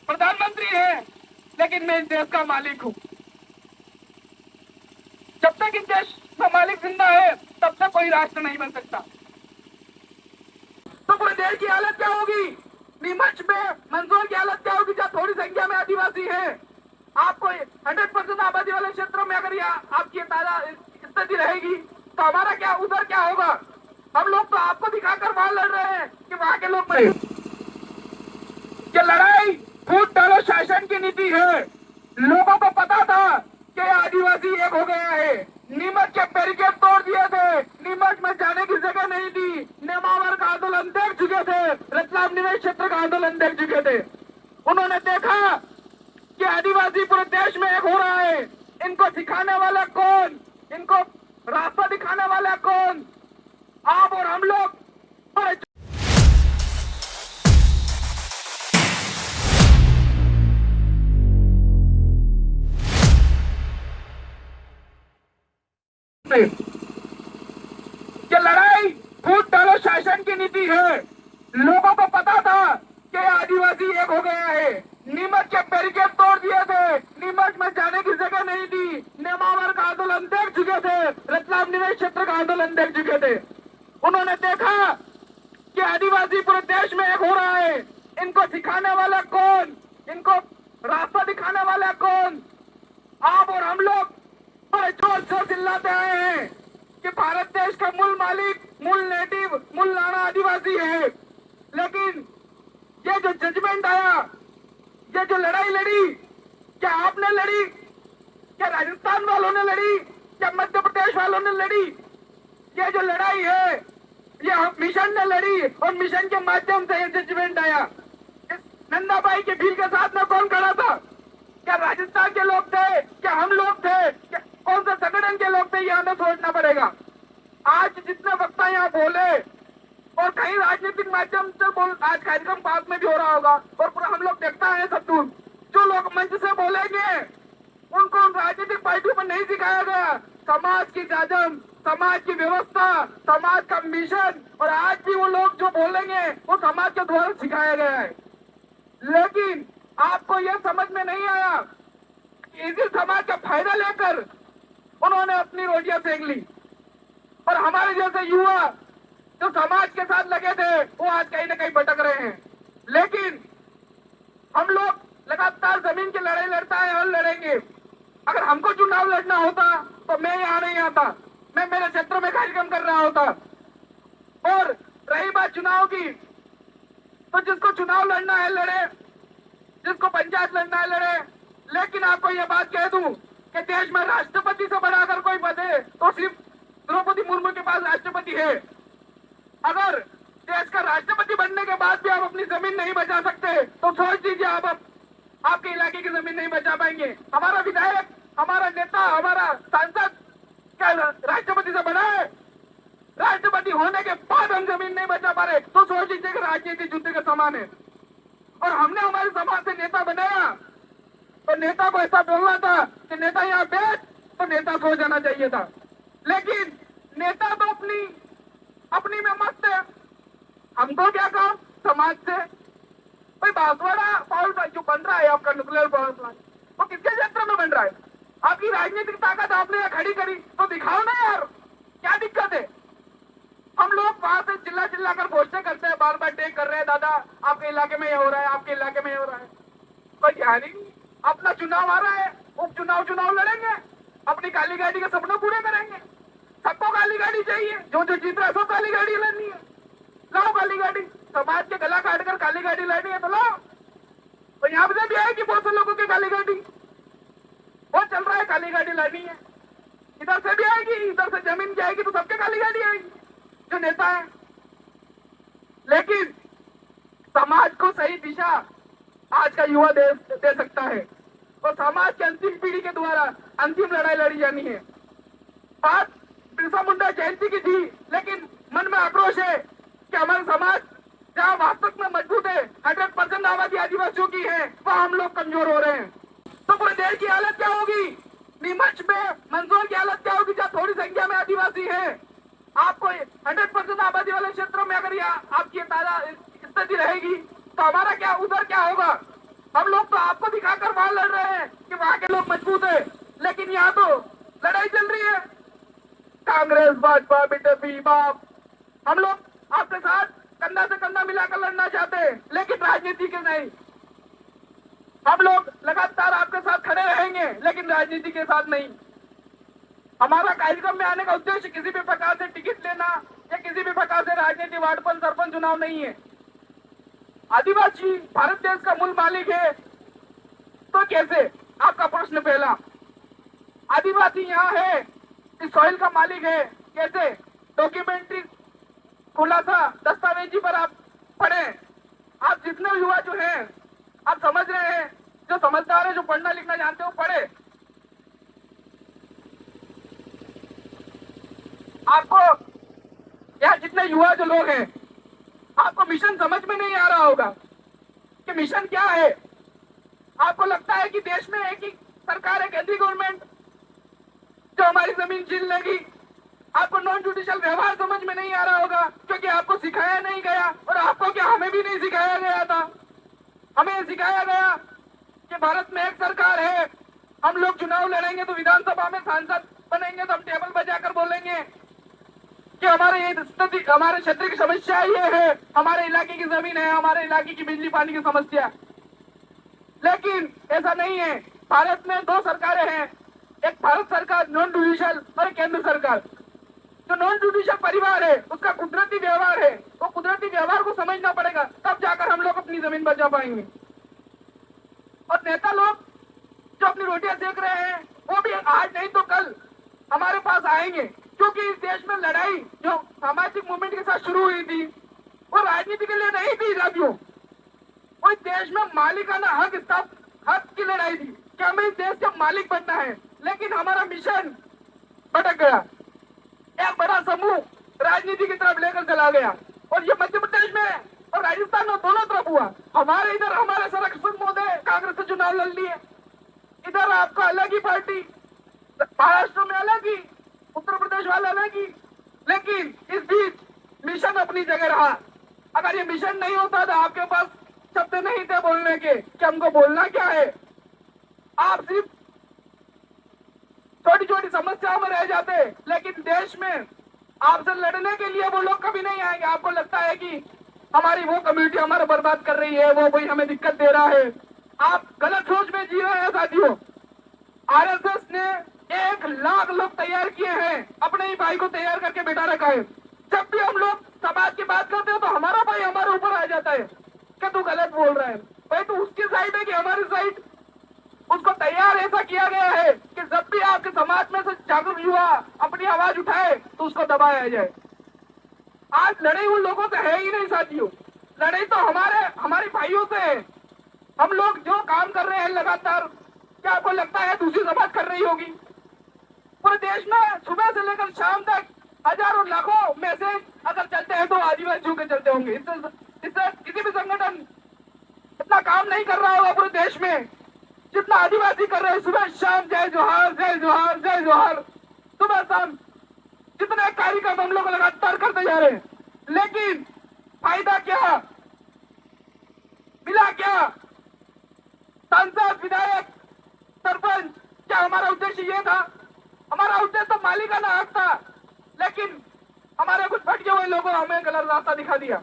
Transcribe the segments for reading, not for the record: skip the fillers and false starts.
प्रधानमंत्री है, लेकिन मैं इस देश का मालिक हूँ। जब तक इस देश का मालिक जिंदा है, तब तक कोई राष्ट्र नहीं बन सकता। तो पूरे देश की हालत क्या होगी? नीमच में मंदसौर की हालत क्या होगी, जहाँ थोड़ी संख्या में आदिवासी हैं? आपको 100% आबादी वाले क्षेत्रों में अगर आपकी ताजा स्थिति रहेगी, तो हमारा क्या, उधर क्या होगा? हम लोग तो आपको दिखाकर वहां लड़ रहे हैं कि वहां के लोग ये लड़ाई फूट डालो शासन की नीति है। लोगों को पता था कि आदिवासी एक हो गया है। नीमच के बैरिकेड तोड़ दिए थे, नीमच में जाने की जगह नहीं थी। नेमावर का आंदोलन देख चुके थे, रतलाम निवेश क्षेत्र का आंदोलन देख चुके थे। उन्होंने देखा कि आदिवासी पूरे देश में एक हो रहा है। इनको सिखाने वाला कौन? इनको रास्ता दिखाने वाला कौन? आप और हम लोग। ये लड़ाई फूट डालो शासन की नीति है। लोगों को पता था कि आदिवासी एक हो गया है। नीमच के बैरिकेड तोड़ दिए थे, नीमच में जाने की जगह नहीं थी। नेमावर का आंदोलन देख चुके थे, रतलाम निवेश क्षेत्र का आंदोलन देख चुके थे। उन्होंने देखा कि आदिवासी पूरे देश में एक हो रहा है। इनको सिखाने वाला कौन? इनको रास्ता दिखाने वाला कौन? आप और हम लोग बड़े जोर से चिल्लाते आए हैं कि भारत देश का मूल मालिक, मूल नेटिव, मूल लाना आदिवासी है। लेकिन ये जो जजमेंट आया, ये जो लड़ाई लड़ी, क्या आपने लड़ी? क्या राजस्थान वालों ने लड़ी? क्या मध्य प्रदेश वालों ने लड़ी? ये जो लड़ाई है, ये मिशन ने लड़ी और मिशन के माध्यम से ये जजमेंट आया। इस नंदाबाई के भील के साथ में कौन खड़ा था? क्या राजस्थान के लोग थे? क्या हम लोग थे? क्या कौन से संगठन के लोग थे? ये हमें सोचना पड़ेगा। आज जितने वक्ता यहाँ बोले और कहीं राजनीतिक माध्यम से आज कार्यक्रम पास में भी हो रहा होगा और पूरा हम लोग देखता है सब दूर, जो लोग मंच से बोलेंगे उनको राजनीतिक पार्टियों पर नहीं सिखाया गया समाज की जाजम, समाज की व्यवस्था, समाज का मिशन। और आज भी वो लोग जो बोलेंगे वो समाज के द्वारा सिखाया गया है। लेकिन आपको यह समझ में नहीं आया कि इसी समाज का फायदा लेकर उन्होंने अपनी रोटियां सेक ली और हमारे जैसे युवा जो समाज के साथ लगे थे वो आज कहीं ना कहीं भटक रहे हैं। लेकिन हम लोग लगातार जमीन की लड़ाई लड़ता है और लड़ेंगे। अगर हमको चुनाव लड़ना होता तो मैं यहाँ नहीं आता, मैं मेरे क्षेत्र में कार्यक्रम कर रहा होता। और रही बात चुनाव की, तो जिसको चुनाव लड़ना है लड़े, जिसको पंचायत लड़ना है लड़े। लेकिन आपको यह बात कह दूं कि देश में राष्ट्रपति से बड़ा अगर कोई पद है तो सिर्फ द्रौपदी मुर्मू के पास राष्ट्रपति है। अगर देश का राष्ट्रपति बनने के बाद भी आप अपनी जमीन नहीं बचा सकते तो सोच लीजिए आप आपके इलाके की जमीन नहीं बचा पाएंगे। हमारा विधायक, हमारा नेता, हमारा सांसद क्या राष्ट्रपति से बड़ा है? राष्ट्रपति होने के बाद हम जमीन नहीं बचा पा रहे तो सोच लीजिए कि राजनीति युद्ध के समान है। और हमने हमारे समाज से नेता बनाया तो नेता को ऐसा बोलना था कि नेता यहाँ बैठ, तो नेता सो जाना चाहिए था। लेकिन नेता तो अपनी में मस्त है। हमको क्या काम समाज से? भाई बांसवाड़ा पावर प्लांट जो बन रहा है आपका न्यूक्लियर पावर प्लांट, वो किसके क्षेत्र में बन रहा है? आपकी राजनीतिक ताकत आपने यहाँ खड़ी करी तो दिखाओ ना यार, क्या दिक्कत है? हम लोग वहां से चिल्ला चिल्ला कर घोषणा करते हैं, बार बार टेक कर रहे हैं, दादा आपके इलाके में ये हो रहा है, आपके इलाके में ये हो रहा है। कोई ध्यान ही नहीं। अपना चुनाव आ रहा है, चुनाव लड़ेंगे, अपनी काली गाड़ी के सपने पूरे करेंगे। सबको काली गाड़ी चाहिए, जो जीत रहा है सबको काली गाड़ी लेनी है। लाओ काली गाड़ी, समाज के गला काट कर काली गाड़ी लानी है तो लाओ। तो यहाँ से भी आएगी बहुत से लोगों की काली गाड़ी, वो चल रहा है, काली गाड़ी लानी है। इधर से भी आएगी, इधर से जमीन की आएगी तो सबके काली गाड़ी आएगी जो नेता है। लेकिन समाज को सही दिशा आज का युवा दे सकता है और समाज की अंतिम पीढ़ी के द्वारा अंतिम लड़ाई लड़ी जानी है। बात बिरसा मुंडा जयंती की थी, लेकिन मन में आक्रोश है कि हमारा समाज जहाँ वास्तव में मजबूत है, 100% आबादी आदिवासियों की है, वहाँ हम लोग कमजोर हो रहे हैं। तो पूरे देश की हालत क्या होगी? नीमच में मंदसौर की हालत क्या होगी, जहाँ थोड़ी संख्या में आदिवासी है? आपको 100% आबादी वाले क्षेत्रों में अगर आपकी ताजा स्थिति रहेगी तो हमारा क्या, उधर क्या होगा? हम लोग तो आपको दिखाकर वहां लड़ रहे हैं कि वहां के लोग मजबूत है, लेकिन यहाँ तो लड़ाई चल रही है। कांग्रेस भाजपा बीजेपी बाप, हम लोग आपके साथ कंधा से कंधा मिलाकर लड़ना चाहते हैं, लेकिन राजनीति के नहीं। हम लोग लगातार आपके साथ खड़े रहेंगे, लेकिन राजनीति के साथ नहीं। हमारा कार्यक्रम में आने का उद्देश्य किसी भी प्रकार से टिकट लेना या किसी भी प्रकार से राजनीति वार्ड सरपंच चुनाव नहीं है। आदिवासी भारत देश का मूल मालिक है, तो कैसे? आपका प्रश्न पहला। आदिवासी यहाँ है, इस सॉइल का मालिक है, कैसे? डॉक्यूमेंट्री खुलासा दस्तावेजी पर आप पढ़े। आप जितने युवा जो हैं, आप समझ रहे हैं, जो समझदार है, जो पढ़ना लिखना जानते हो, पढ़े। आपको यहाँ जितने युवा जो लोग हैं, आपको मिशन समझ में नहीं आ रहा होगा कि मिशन क्या है। आपको लगता है कि देश में एक ही सरकार है, केंद्रीय गवर्नमेंट, जो हमारी जमीन छीन लेगी। आपको नॉन जुडिशियल व्यवहार समझ में नहीं आ रहा होगा, क्योंकि आपको सिखाया नहीं गया, और आपको क्या, हमें भी नहीं सिखाया गया था। हमें सिखाया गया कि भारत में एक सरकार है, हम लोग चुनाव लड़ेंगे तो विधानसभा में सांसद बनेंगे तो हम टेबल बजाकर बोलेंगे कि हमारे ये स्थिति, हमारे क्षेत्र की समस्या ये है, हमारे इलाके की जमीन है, हमारे इलाके की बिजली पानी की समस्या। लेकिन ऐसा नहीं है। भारत में दो सरकारें हैं, एक भारत सरकार नॉन जुडिशियल और केंद्र सरकार। जो नॉन जुडिशियल परिवार है, उसका कुदरती व्यवहार है, वो कुदरती व्यवहार को समझना पड़ेगा, तब जाकर हम लोग अपनी जमीन बचा पाएंगे। और नेता लोग जो अपनी रोटियां सेक रहे हैं, वो भी आज नहीं तो कल हमारे पास आएंगे, क्योंकि इस देश में लड़ाई जो सामाजिक मूवमेंट के साथ शुरू हुई थी, वो राजनीति के लिए नहीं थी साथियों। वो इस देश में मालिकाना हक की लड़ाई थी कि हमें इस देश का मालिक बनना है। लेकिन हमारा मिशन भटक गया, एक बड़ा समूह राजनीति की तरफ लेकर चला गया, और ये मध्य प्रदेश में और राजस्थान में दोनों तरफ हुआ। हमारे इधर हमारे संरक्षण महोदय कांग्रेस से चुनाव लड़ लिए, इधर आपका अलग ही पार्टी, महाराष्ट्र में अलग ही, उत्तर प्रदेश वाले अलग ही। लेकिन इस बीच मिशन अपनी जगह रहा। अगर ये मिशन नहीं होता तो आपके पास शब्द नहीं थे बोलने के कि हमको बोलना क्या है। आप सिर्फ छोटी छोटी समस्याओं में रह जाते, लेकिन देश में आपसे लड़ने के लिए वो लोग कभी नहीं आएंगे। आपको लगता है कि हमारी वो कम्युनिटी हमारा बर्बाद कर रही है, वो कोई हमें दिक्कत दे रहा है। आप गलत सोच में जी रहे हैं साथियों। आरएसएस ने 1 लाख लोग तैयार किए हैं, अपने ही भाई को तैयार करके बैठा रखा है। जब भी हम लोग समाज की बात करते हैं तो हमारा भाई हमारे ऊपर आ जाता है कि तू गलत बोल रहा है। भाई तू उसकी साइड है कि हमारी साइड? उसको तैयार ऐसा किया गया है कि जब भी आपके समाज में से जागरूक युवा अपनी आवाज उठाए तो उसको दबाया जाए। आज लड़ाई उन लोगों से है ही नहीं साथियों, लड़ाई तो हमारे भाइयों से है। हम लोग जो काम कर रहे हैं लगातार, क्या आपको लगता है दूसरी समाज कर रही होगी? पूरे देश में सुबह से लेकर शाम तक हजारों लाखों मैसेज अगर चलते हैं तो आदिवासियों के चलते होंगे। इससे किसी भी संगठन इतना काम नहीं कर रहा होगा पूरे देश में जितना आदिवासी कर रहे हैं। सुबह शाम जय जोहार जय जोहार जय जोहार, सुबह शाम जितने कार्यक्रम हम लोग लगातार करते जा रहे हैं, लेकिन फायदा क्या मिला? क्या सांसद, विधायक, सरपंच, क्या हमारा उद्देश्य ये था? हमारा उद्देश्य तो मालिकाना हक था, लेकिन हमारे कुछ भटके हुए लोगों ने हमें गलत रास्ता दिखा दिया।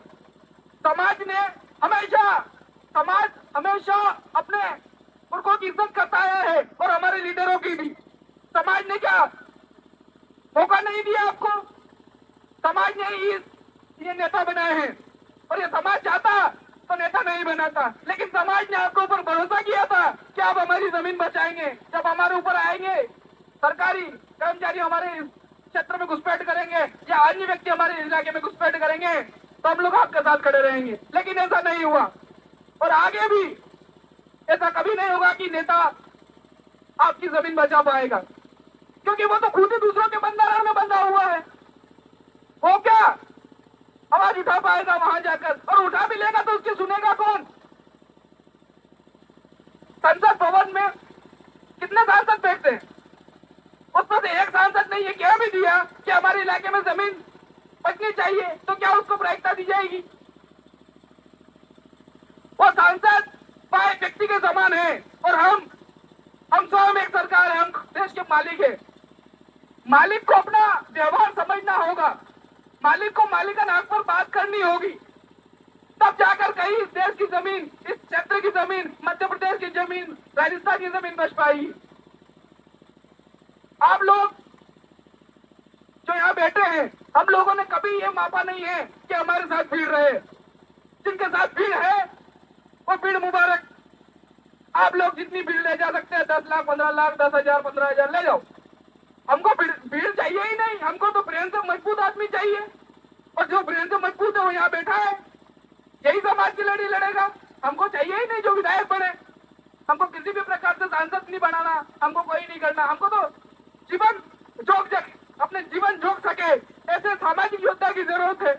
समाज हमेशा अपने पुरखों की इज्जत करता है, और हमारे लीडरों की भी। समाज ने क्या मौका नहीं दिया आपको? समाज ने ये नेता बनाए हैं, और ये समाज चाहता तो नेता नहीं बनाता। लेकिन समाज ने आपके ऊपर भरोसा किया था कि आप हमारी जमीन बचाएंगे। जब हमारे ऊपर आएंगे, सरकारी कर्मचारी हमारे क्षेत्र में घुसपैठ करेंगे या अन्य व्यक्ति हमारे इलाके में घुसपैठ करेंगे, तो हम लोग आपके साथ खड़े रहेंगे। लेकिन ऐसा नहीं हुआ, और आगे भी ऐसा कभी नहीं होगा कि नेता आपकी जमीन बचा पाएगा, क्योंकि वो तो खुद ही दूसरों के बंधन में बंधा हुआ है। वो क्या आवाज उठा पाएगा वहां जाकर? और उठा भी लेगा तो उसकी सुनेगा कौन? संसद भवन में कितने सांसद बैठते हैं? उसमें से एक सांसद ने ये कह भी दिया कि हमारे इलाके में जमीन बचनी चाहिए, तो क्या उसको प्राथमिकता दी जाएगी? वो सांसद सत्ता एक व्यक्ति के समान है और हम स्वयं एक सरकार है, हम देश के मालिक है। मालिक को अपना व्यवहार समझना होगा, मालिक को मालिकाना हक पर बात करनी होगी, तब जाकर कहीं इस देश की जमीन, इस क्षेत्र की जमीन, मध्य प्रदेश की जमीन, राजस्थान की जमीन बच पाएगी। आप लोग जो यहाँ बैठे हैं, हम लोगों ने कभी ये मापा नहीं है कि हमारे साथ भीड़ रहे। जिनके साथ भीड़ है वो भीड़ मुबारक। आप लोग जितनी भीड़ ले जा सकते हैं, 10 लाख, 15 लाख, 10,000, 15,000 ले जाओ। हमको भीड़ चाहिए ही नहीं, हमको तो ब्रेन से मजबूत आदमी चाहिए। और जो ब्रेन से मजबूत है वो यहाँ बैठा है, यही समाज की लड़ाई लड़ेगा। हमको चाहिए ही नहीं जो विधायक बने, हमको किसी भी प्रकार से सांसद नहीं बनाना, हमको कोई नहीं करना। हमको तो जीवन अपने जीवन झोंक सके ऐसे सामाजिक योद्धा की जरूरत है।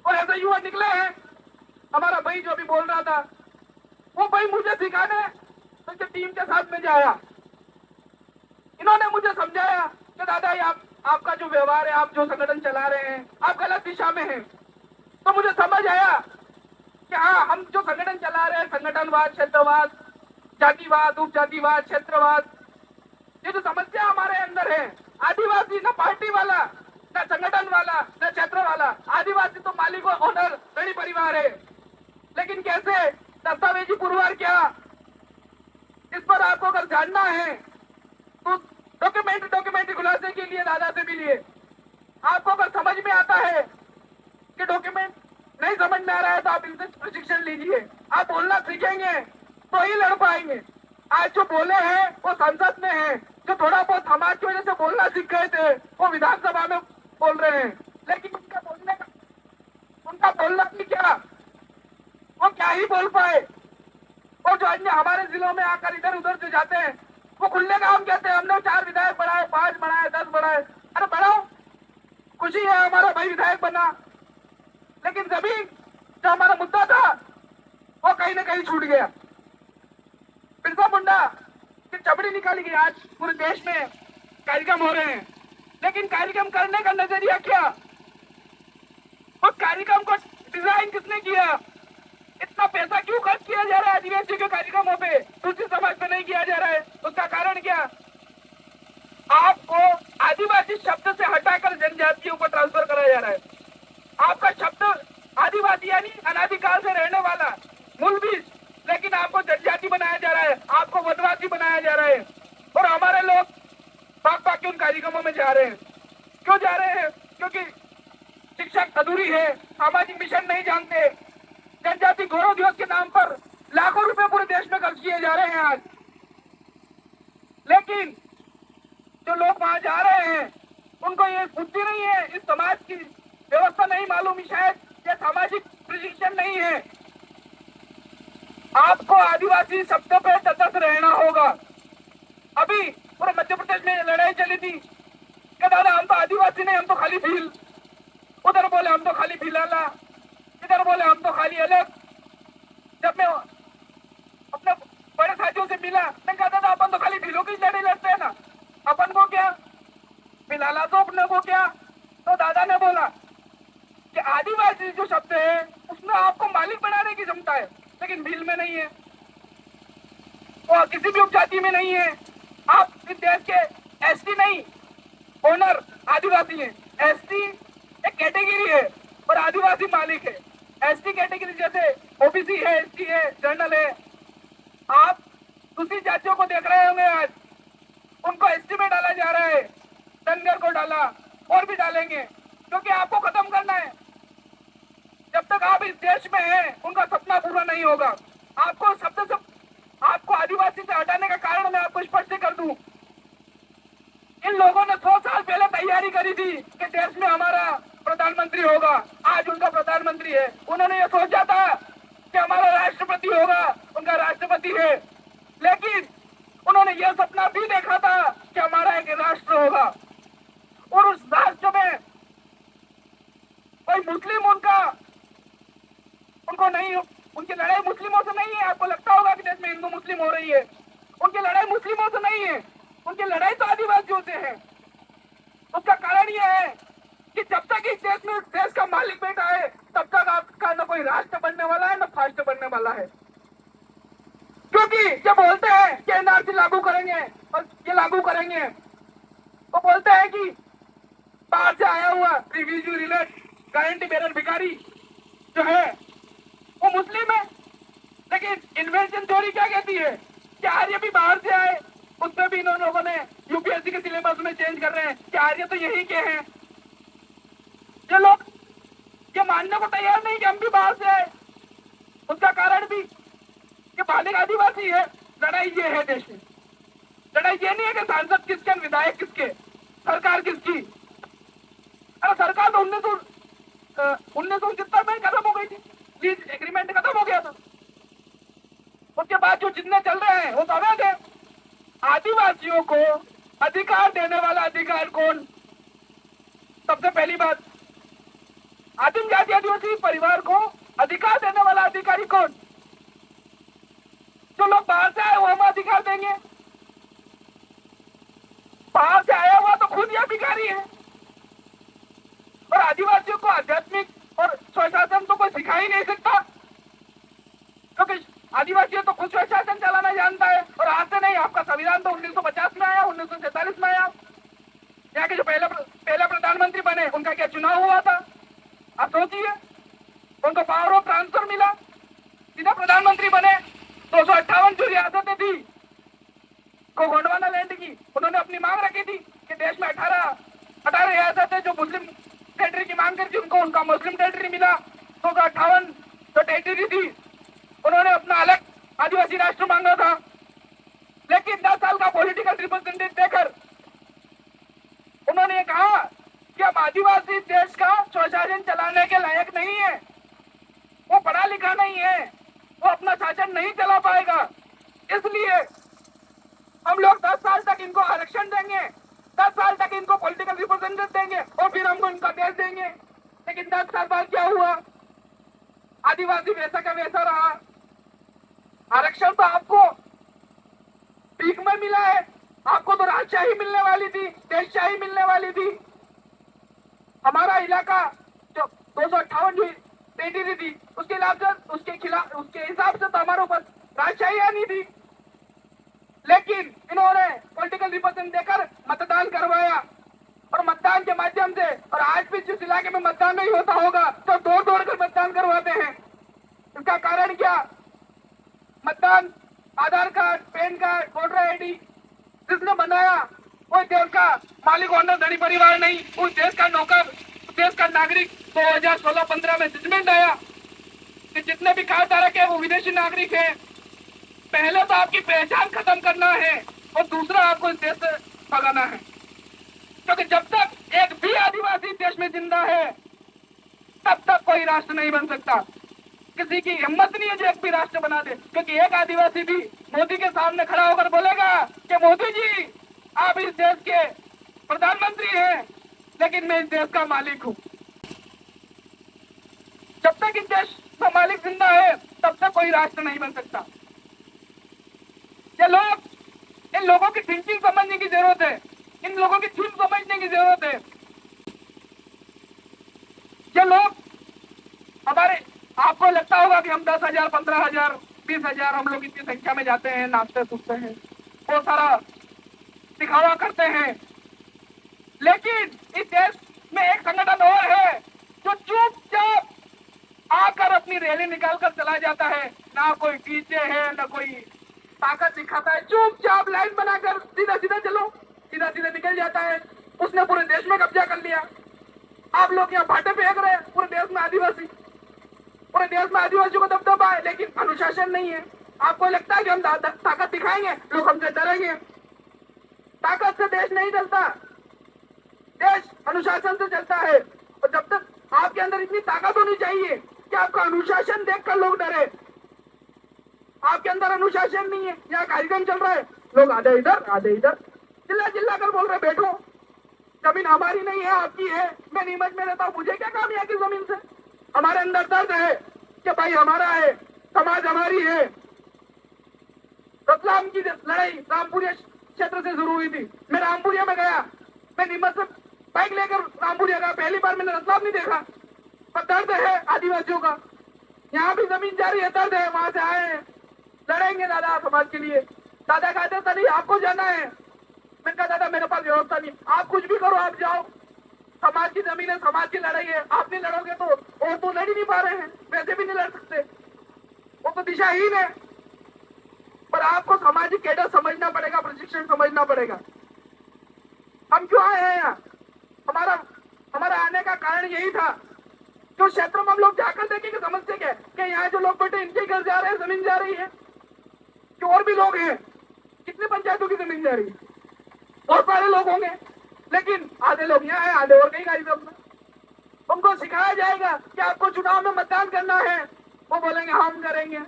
और ऐसे युवा निकले हैं। हमारा भाई जो अभी बोल रहा था, वो भाई मुझे सिखाने तो टीम के साथ में जाया। इन्होंने मुझे समझाया कि दादा ये आपका जो व्यवहार है, आप जो संगठन चला रहे हैं, आप गलत दिशा में हैं। तो मुझे समझ आया कि हाँ, हम जो संगठन चला रहे हैं, संगठनवाद, क्षेत्रवाद, जातिवाद, उपजातिवाद, क्षेत्रवाद, ये जो समस्या हमारे अंदर है, आदिवासी न पार्टी वाला, न संगठन वाला, न क्षेत्र वाला, आदिवासी तो मालिक और ओनर गरीब परिवार है। लेकिन कैसे, दस्तावेजी पुरवार क्या, इस पर आपको अगर जानना है तो डॉक्यूमेंट्री खुलासे के लिए दादा से मिलिए। आपको अगर समझ में आता है कि डॉक्यूमेंट नहीं समझ में आ रहा है तो आप इनसे प्रशिक्षण लीजिए। आप बोलना सीखेंगे तो ही लड़ पाएंगे। आज जो बोले हैं वो संसद में है, जो थोड़ा बहुत समाज की वजह से बोलना सीख गए थे वो विधानसभा में बोल रहे हैं। लेकिन उनका बोलना भी क्या, वो क्या ही बोल पाए। और जो अन्य हमारे जिलों में आकर इधर उधर जो जाते हैं वो खुलने का हम कहते हैं हमने 4 विधायक बढ़ाए, 5 बढ़ाए, 10 बढ़ाए। अरे बढ़ाओ, खुशी है हमारा भाई विधायक बना। लेकिन जमीन जो हमारा मुद्दा था वो कहीं ना कहीं छूट गया। बिरसा मुंडा की चमड़ी निकाली गई। आज पूरे देश में कार्यक्रम हो रहे हैं, लेकिन कार्यक्रम करने का नजरिया क्या, उस कार्यक्रम को डिजाइन किसने किया, इतना पैसा क्यों खर्च किया जा रहा है आदिवासी के कार्यक्रमों पे, दूसरे समाज पे नहीं किया जा रहा है। उसका कारण क्या, आपको आदिवासी शब्द से हटाकर जनजातियों को ट्रांसफर कराया जा रहा है। आपका शब्द आदिवासी यानी अनादिकाल से रहने वाला मूलबीज, लेकिन आपको जनजाति बनाया जा रहा है, आपको वनवासी बनाया जा रहा है। और हमारे लोग भाग के उन कार्यक्रमों में जा रहे हैं। क्यों जा रहे हैं, क्योंकि शिक्षा अधूरी है, सामाजिक मिशन नहीं जानते। जनजाति गौरव दिवस के नाम पर लाखों रुपए पूरे देश में खर्च किए जा रहे हैं आज। लेकिन जो लोग वहां जा रहे हैं उनको ये बुद्धि नहीं है, इस समाज की व्यवस्था नहीं मालूम, शायद ये सामाजिक प्रशिक्षण नहीं है। आपको आदिवासी शब्द पे तटस्थ रहना होगा। अभी पूरे मध्य प्रदेश में लड़ाई चली थी कि दादा हम तो आदिवासी नहीं, हम तो खाली भील। उधर बोले हम तो खाली भीलाला, इधर बोले हम तो खाली अलग। जब मैं अपने बड़े साथियों से मिला, मैं कहता था अपन तो खाली भीलों की लड़ाई लड़ते हैं ना, अपन को क्या, भीलाला तो अपने को क्या। तो दादा ने बोला कि आदिवासी जो शब्द है उसमें आपको मालिक बनाने की क्षमता है, लेकिन भील में नहीं है और किसी भी उपजाति में नहीं है। आप इस देश के एसटी नहीं, ओनर आदिवासी है। एसटी एक कैटेगरी है और आदिवासी मालिक है। एसटी कैटेगरी जैसे ओबीसी है, एसटी है, जनरल है। आप दूसरी जातियों को देख रहे होंगे, आज उनको एसटी में डाला जा रहा है, धनगर को डाला और भी डालेंगे, क्योंकि आपको खत्म करना है। जब तक आप इस देश में हैं उनका सपना पूरा नहीं होगा। आपको शब्द से आपको आदिवासी से हटाने का कारण मैं आपको स्पष्ट कर दूं। इन लोगों ने 100 साल पहले तैयारी करी थी कि देश में हमारा प्रधानमंत्री होगा। आज उनका प्रधानमंत्री है। उन्होंने ये सोचा था कि हमारा राष्ट्रपति होगा, उनका राष्ट्रपति है। लेकिन उन्होंने यह सपना भी देखा था कि हमारा एक राष्ट्र होगा और उस राष्ट्र में कोई मुस्लिम उनको नहीं, उनकी लड़ाई मुस्लिमों से नहीं है। आपको लगता होगा कि देश में हिंदू मुस्लिम हो रही है, उनकी लड़ाई मुस्लिमों से नहीं है, उनकी लड़ाई तो आदिवासियों से है। उसका कारण यह है कि जब तक इस देश में देश का मालिक बैठा है तब तक आपका न कोई राष्ट्र बनने वाला है न फास्ट बनने वाला है। ये बोलते हैं कि एनआरसी लागू करेंगे और ये लागू करेंगे, वो बोलते हैं कि बाहर से आया हुआ रिव्यू रिलेट गारंटी बेरर भिखारी जो है वो मुस्लिम है, लेकिन इन्वेंशन थ्योरी क्या कहती है कि आर्य भी बाहर से आए, उसमें भी इन लोगों ने यूपीएससी के सिलेबस में चेंज कर रहे हैं कि आर्य तो यही के हैं। ये लोग ये मानने को तैयार नहीं कि हम भी बाहर से आए। उसका कारण भी कि बालिग आदिवासी है। लड़ाई ये है देश में, लड़ाई ये नहीं है कि सांसद किसके, विधायक किसके, सरकार किसकी। अरे सरकार तो 1969 में खत्म हो गई थी, लीज एग्रीमेंट खत्म हो गया था। उसके बाद जो जितने चल रहे हैं वो तो अवैध है। आदिवासियों को अधिकार देने वाला अधिकार कौन? सबसे पहली बात, आदिम जाति आदिवासी परिवार को अधिकार देने वाला अधिकारी कौन? जो लोग बाहर से आए वो हम अधिकार देंगे? बाहर से आया हुआ तो खुद ही अधिकारी है। और आदिवासियों को आध्यात्मिक और स्वशासन तो कोई सिखा ही नहीं सकता, क्योंकि आदिवासियों तो खुद स्वशासन चलाना जानता है। और आज से नहीं, आपका संविधान तो 1950 में आया, 1947 में आया। यहाँ के जो पहले प्रधानमंत्री बने उनका क्या चुनाव हुआ था? आप सोचिए, उनको पावर ऑफ ट्रांसफर मिला, सीधा प्रधानमंत्री बने। 258 जो रियासतें थी को गोंडवाना लैंड की, उन्होंने अपनी मांग रखी थी कि देश में 18 रियासतें जो मुस्लिम टेरिटरी की मांग करती, उनको उनका मुस्लिम टेरिटरी मिला। 258 जो टेरिटरी थी उन्होंने अपना अलग आदिवासी राष्ट्र मांगा था। लेकिन 10 साल का पॉलिटिकल रिप्रेजेंटेटिव देकर उन्होंने कहा कि हम आदिवासी देश का स्वशासन चलाने के लायक नहीं है, वो पढ़ा लिखा नहीं है, वो अपना शासन नहीं चला पाएगा, इसलिए हम लोग 10 साल तक इनको आरक्षण देंगे, 10 साल तक इनको पॉलिटिकल रिप्रेजेंटेटिव देंगे और फिर हमको इनका देश देंगे। लेकिन 10 साल बाद क्या हुआ? आदिवासी वैसा का वैसा रहा। आरक्षण तो आपको भीख में मिला है, आपको तो राजशाही मिलने वाली थी, देशशाही मिलने वाली थी। हमारा इलाका जो 258 जो टेरिटरी थी उसके हिसाब से तो हमारे ऊपर राजशाही आनी थी, लेकिन इन्होंने पॉलिटिकल रिप्रेजेंटेटिव देकर मतदान करवाया और मतदान के माध्यम से, और आज भी जिस इलाके में मतदान नहीं होता होगा तो दौड़ दौड़ कर मतदान करवाते हैं। इसका कारण क्या? मतदान Aadhaar card, PAN card, voter ID जिसने बनाया वो देश का मालिक ओनर धनी परिवार नहीं, उस देश का नौकर, देश का नागरिक। 2016-15 में जजमेंट आया कि जितने भी कार्ड धारक है वो विदेशी नागरिक है। पहले तो आपकी पहचान खत्म करना है और दूसरा आपको इस देश से भगाना है, क्योंकि जब तक एक भी आदिवासी देश में जिंदा है तब तक कोई राष्ट्र नहीं बन सकता। किसी की हिम्मत नहीं है जो एक भी राष्ट्र बना दे, क्योंकि एक आदिवासी भी मोदी के सामने खड़ा होकर बोलेगा कि मोदी जी आप इस देश के प्रधानमंत्री हैं, लेकिन मैं इस देश का मालिक हूं। जब तक इस देश का मालिक जिंदा है तब तक कोई राष्ट्र नहीं बन सकता। ये लोग, इन लोगों की थिंकिंग समझने की जरूरत है, इन लोगों की थीम समझने की जरूरत है। ये लोग हमारे, आपको लगता होगा कि हम 10,000, 15,000, 20,000 हम लोग इतनी संख्या में जाते हैं, नाचते कूदते हैं, बहुत सारा दिखावा करते हैं, लेकिन इस देश में एक संगठन और है जो चुपचाप आकर अपनी रैली निकाल कर चला जाता है। ना कोई डीजे है, ना कोई ताकत दिखाता है, चुपचाप लाइन बनाकर सीधा सीधा चलो, सीधा सीधा निकल जाता है। उसने पूरे देश में कब्जा कर लिया। आप लोग यहाँ भाटे फेंक रहे हैं, पूरे देश में आदिवासी, पूरे देश में आदिवासियों को दबदबा है, लेकिन अनुशासन नहीं है। आपको लगता है कि हम ताकत दिखाएंगे, लोग हमसे डरेंगे। ताकत से देश नहीं चलता, देश अनुशासन से चलता है। और जब तक आपके अंदर इतनी ताकत होनी चाहिए कि आपका अनुशासन देखकर लोग डरे। आपके अंदर अनुशासन नहीं है। यहाँ कार्यक्रम चल रहा है, लोग आधे इधर आधे इधर चिल्ला चिल्ला कर बोल रहे बैठो, जमीन हमारी नहीं है आपकी है। मैं नीमच में रहता हूँ, मुझे क्या काम यहाँ की जमीन से? हमारे अंदर दर्द है कि भाई हमारा है, समाज हमारी है। रतलाम की लड़ाई रामपुरिया क्षेत्र से शुरू हुई थी। मैं रामपुरिया में गया, मैं नीमच से बाइक लेकर रामपुरिया गया, पहली बार मैंने रतलाम नहीं देखा। पर दर्द है आदिवासियों का, यहाँ भी जमीन जारी है, दर्द है, वहां से आए हैं। लड़ेंगे दादा समाज के लिए। दादा कहते था नहीं आपको जाना है, मैंने कहा दादा मेरे पास व्यवस्था नहीं, आप कुछ भी करो, आप जाओ, समाज की जमीन है, समाज की लड़ाई है, आप नहीं लड़ोगे तो वो तो लड़ ही नहीं पा रहे हैं, वैसे भी नहीं लड़ सकते, वो तो दिशाहीन है। पर आपको सामाजिक कैडर समझना पड़ेगा, प्रशिक्षण समझना पड़ेगा। हम क्यों आए हैं यहाँ? हमारा हमारा आने का कारण यही था, जो क्षेत्र में हम लोग जाकर देखेंगे समझते क्या कि यहाँ जो लोग बैठे इनके घर जा रहे हैं, जमीन जा रही है, जो और भी लोग हैं, कितनी पंचायतों की जमीन जा रही है, बहुत सारे लोग होंगे, लेकिन आधे लोग यहाँ हैं, आधे और कहीं कार्यक्रम में। उनको सिखाया जाएगा कि आपको चुनाव में मतदान करना है, वो बोलेंगे हम करेंगे,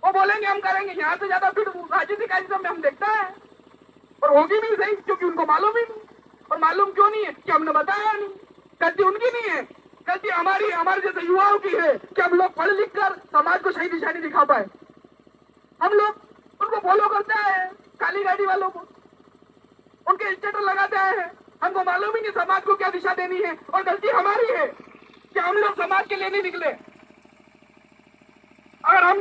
वो बोलेंगे हम करेंगे। यहाँ से ज्यादा फिर राजनीतिक कार्यक्रम में हम देखता है, और होगी नहीं सही, क्योंकि उनको मालूम ही नहीं। और मालूम क्यों नहीं है? कि हमने बताया नहीं। गलती उनकी नहीं है, गलती हमारी, हमारे जैसे युवाओं की है कि हम लोग पढ़ लिख कर समाज को सही दिशा नहीं दिखा पाए। हम लोग उनको फॉलो करते आए हैं, काली गाड़ी वालों को, उनके स्टेटस लगाते आए हैं, हमको मालूम ही नहीं समाज को क्या दिशा देनी है। और गलती हमारी है कि हम लोग समाज के लिए नहीं निकले। अगर हम